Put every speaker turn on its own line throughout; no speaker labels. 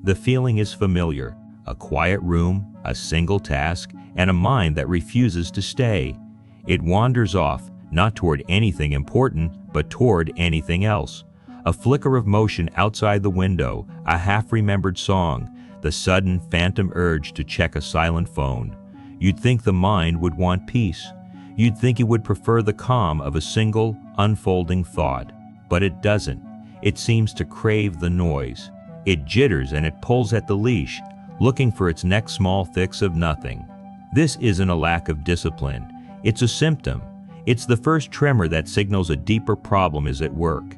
The feeling is familiar: a quiet room, a single task, and a mind that refuses to stay. It wanders off, not toward anything important, but toward anything else. A flicker of motion outside the window, a half-remembered song, the sudden phantom urge to check a silent phone. You'd think the mind would want peace. You'd think it would prefer the calm of a single, unfolding thought. But it doesn't. It seems to crave the noise. It jitters and it pulls at the leash, looking for its next small fix of nothing. This isn't a lack of discipline. It's a symptom. It's the first tremor that signals a deeper problem is at work.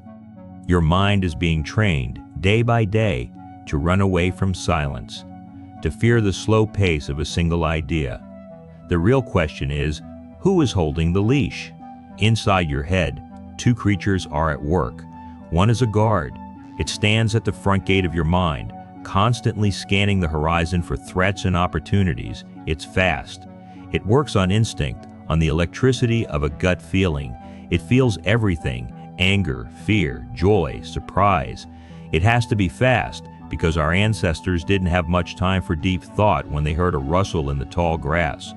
Your mind is being trained, day by day, to run away from silence, to fear the slow pace of a single idea. The real question is, who is holding the leash? Inside your head, two creatures are at work. One is a guard. It stands at the front gate of your mind, constantly scanning the horizon for threats and opportunities. It's fast. It works on instinct, on the electricity of a gut feeling. It feels everything: anger, fear, joy, surprise. It has to be fast because our ancestors didn't have much time for deep thought when they heard a rustle in the tall grass.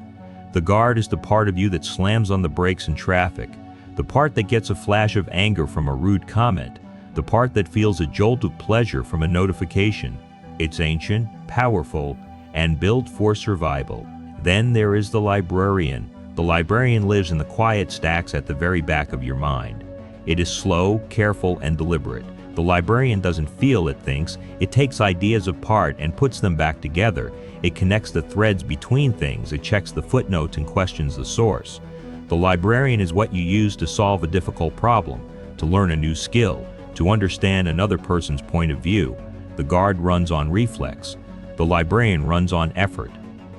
The guard is the part of you that slams on the brakes in traffic, the part that gets a flash of anger from a rude comment, the part that feels a jolt of pleasure from a notification. It's ancient, powerful, and built for survival. Then there is the librarian. The librarian lives in the quiet stacks at the very back of your mind. It is slow, careful, and deliberate. The librarian doesn't feel, it thinks. It takes ideas apart and puts them back together. It connects the threads between things. It checks the footnotes and questions the source. The librarian is what you use to solve a difficult problem, to learn a new skill, to understand another person's point of view. The guard runs on reflex. The librarian runs on effort.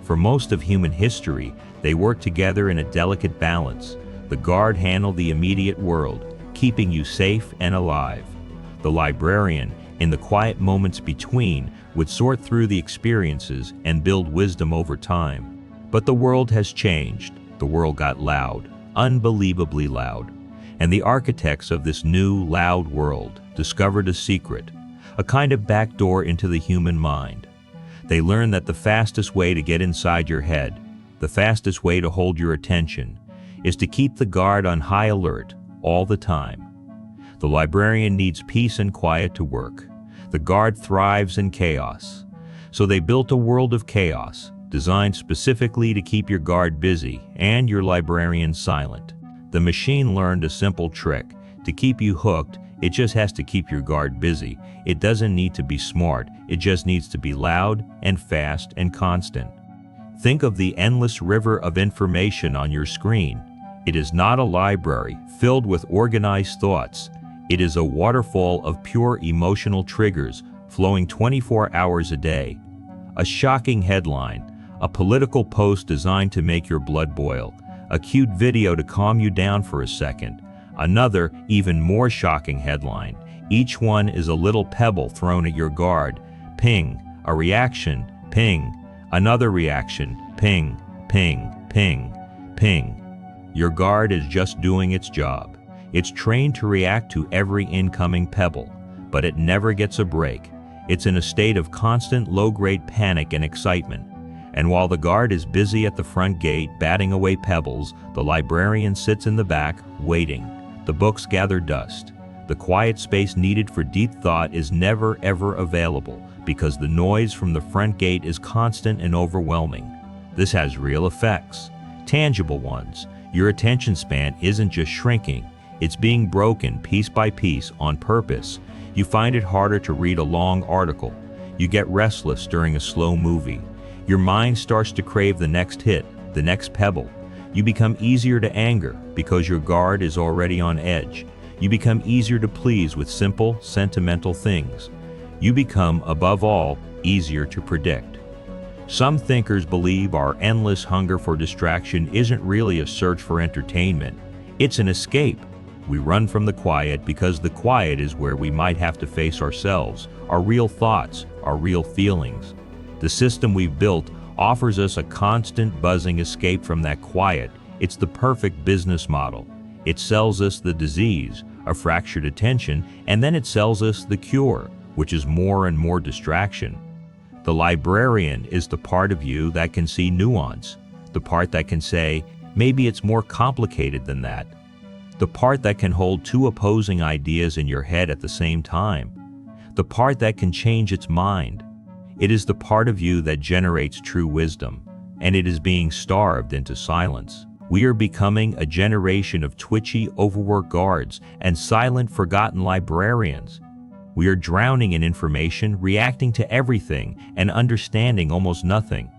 For most of human history, they work together in a delicate balance. The guard handled the immediate world, keeping you safe and alive. The librarian, in the quiet moments between, would sort through the experiences and build wisdom over time. But the world has changed. The world got loud, unbelievably loud. And the architects of this new, loud world discovered a secret, a kind of back door into the human mind. They learned that the fastest way to get inside your head, the fastest way to hold your attention, is to keep the guard on high alert all the time. The librarian needs peace and quiet to work. The guard thrives in chaos. So they built a world of chaos, designed specifically to keep your guard busy and your librarian silent. The machine learned a simple trick. To keep you hooked, it just has to keep your guard busy. It doesn't need to be smart. It just needs to be loud and fast and constant. Think of the endless river of information on your screen. It is not a library filled with organized thoughts. It is a waterfall of pure emotional triggers flowing 24 hours a day. A shocking headline, a political post designed to make your blood boil, a cute video to calm you down for a second, another, even more shocking headline. Each one is a little pebble thrown at your guard. Ping, a reaction, ping, another reaction, ping, ping, ping, ping. Your guard is just doing its job. It's trained to react to every incoming pebble, but it never gets a break. It's in a state of constant low-grade panic and excitement. And while the guard is busy at the front gate batting away pebbles, the librarian sits in the back, waiting. The books gather dust. The quiet space needed for deep thought is never ever available because the noise from the front gate is constant and overwhelming. This has real effects, tangible ones. Your attention span isn't just shrinking, it's being broken piece by piece on purpose. You find it harder to read a long article. You get restless during a slow movie. Your mind starts to crave the next hit, the next pebble. You become easier to anger because your guard is already on edge. You become easier to please with simple, sentimental things. You become, above all, easier to predict. Some thinkers believe our endless hunger for distraction isn't really a search for entertainment. It's an escape. We run from the quiet because the quiet is where we might have to face ourselves, our real thoughts, our real feelings. The system we've built offers us a constant buzzing escape from that quiet. It's the perfect business model. It sells us the disease, a fractured attention, and then it sells us the cure, which is more and more distraction. The librarian is the part of you that can see nuance, the part that can say, maybe it's more complicated than that, the part that can hold two opposing ideas in your head at the same time, the part that can change its mind. It is the part of you that generates true wisdom, and it is being starved into silence. We are becoming a generation of twitchy, overworked guards and silent, forgotten librarians. We are drowning in information, reacting to everything, and understanding almost nothing.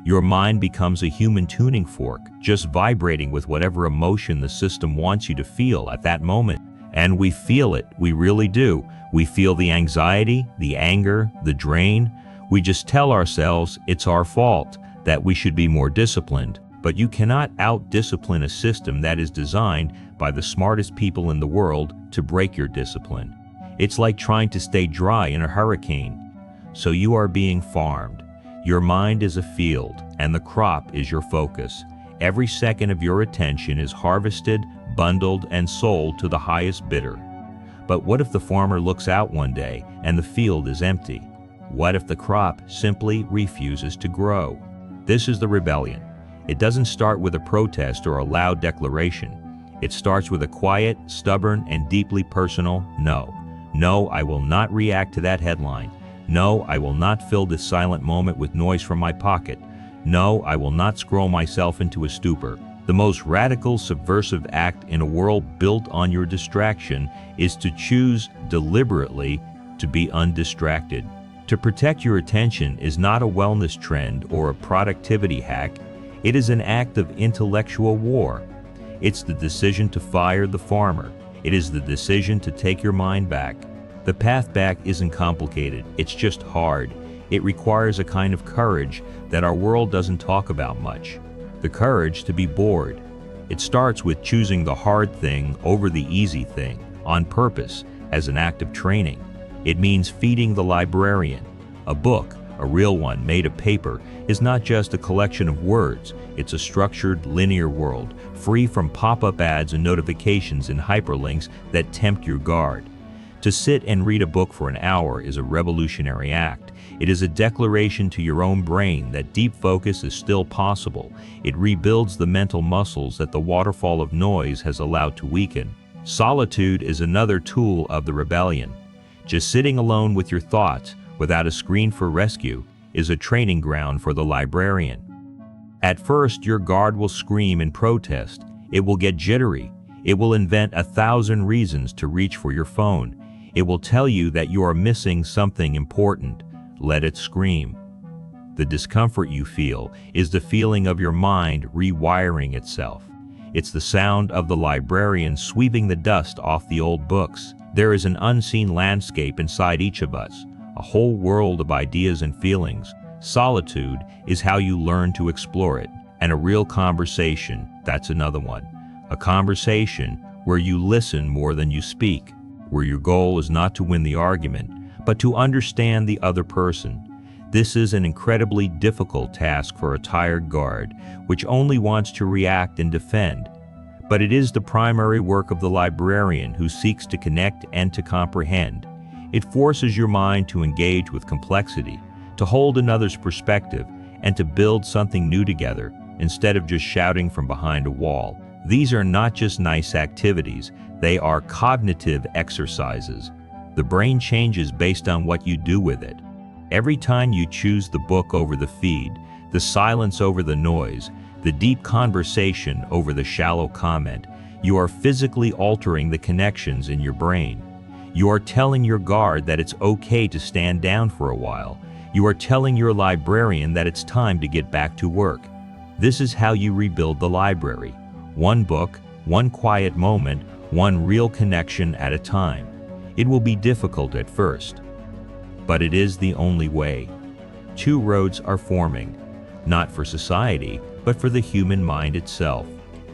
Your mind becomes a human tuning fork, just vibrating with whatever emotion the system wants you to feel at that moment. And we feel it, we really do. We feel the anxiety, the anger, the drain. We just tell ourselves it's our fault, that we should be more disciplined. But you cannot out-discipline a system that is designed by the smartest people in the world to break your discipline. It's like trying to stay dry in a hurricane. So you are being farmed. Your mind is a field, and the crop is your focus. Every second of your attention is harvested, bundled, and sold to the highest bidder. But what if the farmer looks out one day and the field is empty? What if the crop simply refuses to grow? This is the rebellion. It doesn't start with a protest or a loud declaration. It starts with a quiet, stubborn, and deeply personal no. No, I will not react to that headline. No, I will not fill this silent moment with noise from my pocket. No, I will not scroll myself into a stupor. The most radical, subversive act in a world built on your distraction is to choose deliberately to be undistracted. To protect your attention is not a wellness trend or a productivity hack. It is an act of intellectual war. It's the decision to fire the farmer. It is the decision to take your mind back. The path back isn't complicated, it's just hard. It requires a kind of courage that our world doesn't talk about much. The courage to be bored. It starts with choosing the hard thing over the easy thing, on purpose, as an act of training. It means feeding the librarian. A book, a real one made of paper, is not just a collection of words. It's a structured, linear world, free from pop-up ads and notifications and hyperlinks that tempt your guard. To sit and read a book for an hour is a revolutionary act. It is a declaration to your own brain that deep focus is still possible. It rebuilds the mental muscles that the waterfall of noise has allowed to weaken. Solitude is another tool of the rebellion. Just sitting alone with your thoughts, without a screen for rescue, is a training ground for the librarian. At first, your guard will scream in protest. It will get jittery. It will invent 1,000 reasons to reach for your phone. It will tell you that you are missing something important. Let it scream. The discomfort you feel is the feeling of your mind rewiring itself. It's the sound of the librarian sweeping the dust off the old books. There is an unseen landscape inside each of us, a whole world of ideas and feelings. Solitude is how you learn to explore it. And a real conversation, that's another one. A conversation where you listen more than you speak, where your goal is not to win the argument, but to understand the other person. This is an incredibly difficult task for a tired guard, which only wants to react and defend. But it is the primary work of the librarian who seeks to connect and to comprehend. It forces your mind to engage with complexity, to hold another's perspective, and to build something new together, instead of just shouting from behind a wall. These are not just nice activities, they are cognitive exercises. The brain changes based on what you do with it. Every time you choose the book over the feed, the silence over the noise, the deep conversation over the shallow comment, you are physically altering the connections in your brain. You are telling your guard that it's okay to stand down for a while. You are telling your librarian that it's time to get back to work. This is how you rebuild the library. One book, one quiet moment, one real connection at a time. It will be difficult at first, but it is the only way. Two roads are forming, not for society, but for the human mind itself.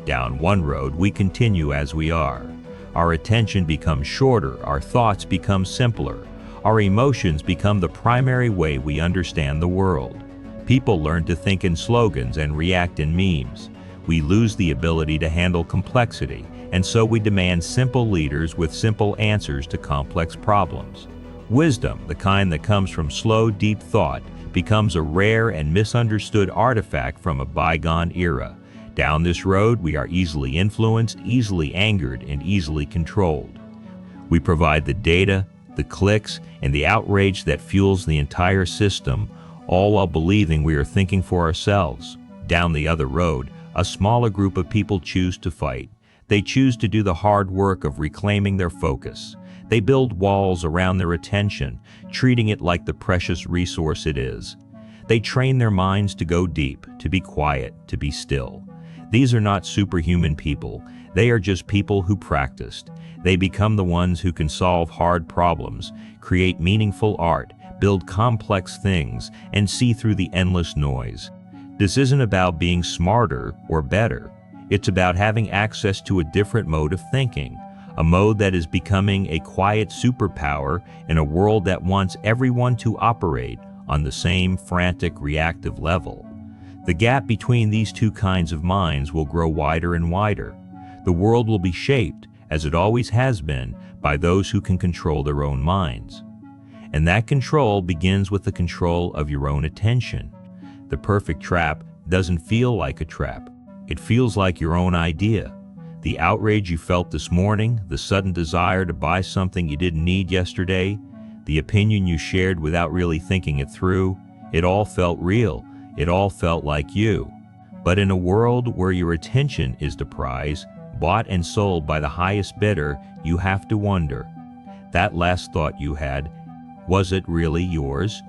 Down one road, we continue as we are. Our attention becomes shorter, our thoughts become simpler, our emotions become the primary way we understand the world. People learn to think in slogans and react in memes. We lose the ability to handle complexity, and so we demand simple leaders with simple answers to complex problems. Wisdom, the kind that comes from slow, deep thought, becomes a rare and misunderstood artifact from a bygone era. Down this road, we are easily influenced, easily angered, and easily controlled. We provide the data, the clicks, and the outrage that fuels the entire system, all while believing we are thinking for ourselves. Down the other road, a smaller group of people choose to fight. They choose to do the hard work of reclaiming their focus. They build walls around their attention, treating it like the precious resource it is. They train their minds to go deep, to be quiet, to be still. These are not superhuman people. They are just people who practiced. They become the ones who can solve hard problems, create meaningful art, build complex things, and see through the endless noise. This isn't about being smarter or better. It's about having access to a different mode of thinking, a mode that is becoming a quiet superpower in a world that wants everyone to operate on the same frantic, reactive level. The gap between these two kinds of minds will grow wider and wider. The world will be shaped, as it always has been, by those who can control their own minds. And that control begins with the control of your own attention. The perfect trap doesn't feel like a trap. It feels like your own idea. The outrage you felt this morning, the sudden desire to buy something you didn't need yesterday, the opinion you shared without really thinking it through, it all felt real. It all felt like you. But in a world where your attention is the prize, bought and sold by the highest bidder, you have to wonder, that last thought you had, was it really yours?